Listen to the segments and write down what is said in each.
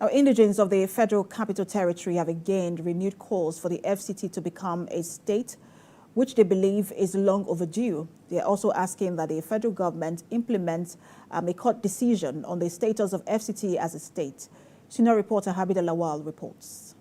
Now, Indigenes of the Federal Capital Territory have again renewed calls for the FCT to become a state, which they believe is long overdue. They are also asking that the federal government implement a court decision on the status of FCT as a state. Senior reporter Habida Lawal reports.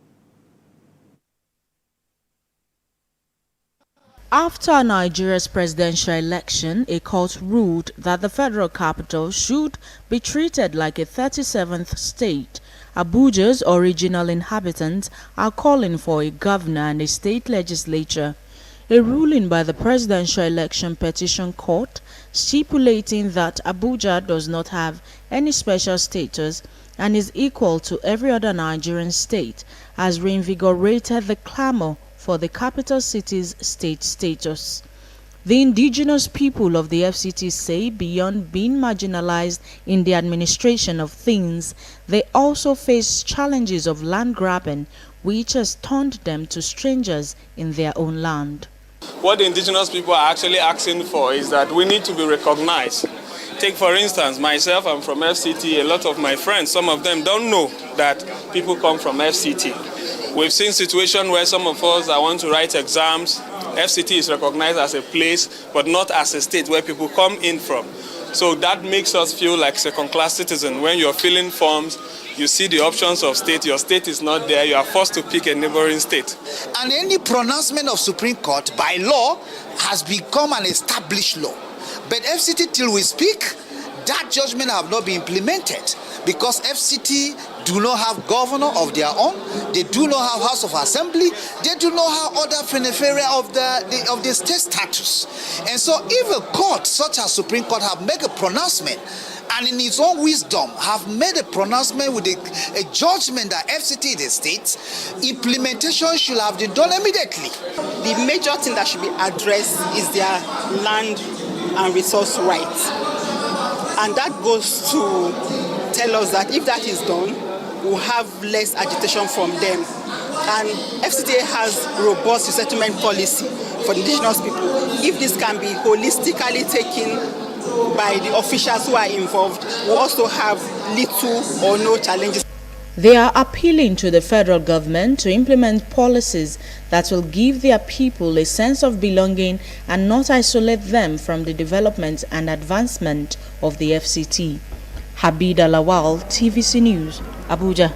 After Nigeria's presidential election, a court ruled that the federal capital should be treated like a 37th state. Abuja's original inhabitants are calling for a governor and a state legislature. A ruling by the Presidential Election Petition Court stipulating that Abuja does not have any special status and is equal to every other Nigerian state has reinvigorated the clamor for the capital city's state status. The indigenous people of the FCT say beyond being marginalized in the administration of things, they also face challenges of land grabbing, which has turned them to strangers in their own land. What the indigenous people are actually asking for is that we need to be recognized. Take for instance, myself, I'm from FCT. A lot of my friends, some of them don't know that people come from FCT. We've seen situations where some of us that want to write exams, FCT is recognized as a place, but not as a state where people come in from. So that makes us feel like second-class citizens. When you're filling forms, you see the options of state, your state is not there, you are forced to pick a neighboring state. And any pronouncement of Supreme Court by law has become an established law. But FCT, till we speak, that judgment have not been implemented because FCT do not have governor of their own, they do not have House of Assembly, they do not have other beneficiaries of the state status. And so if a court such as Supreme Court have made a pronouncement and in its own wisdom have made a pronouncement with a judgment that FCT is a state, implementation should have been done immediately. The major thing that should be addressed is their land and resource rights. And that goes to tell us that if that is done, we'll have less agitation from them. And FCTA has robust resettlement policy for the indigenous people. If this can be holistically taken by the officials who are involved, we'll also have little or no challenges. They are appealing to the federal government to implement policies that will give their people a sense of belonging and not isolate them from the development and advancement of the FCT. Habida Lawal, TVC News, Abuja.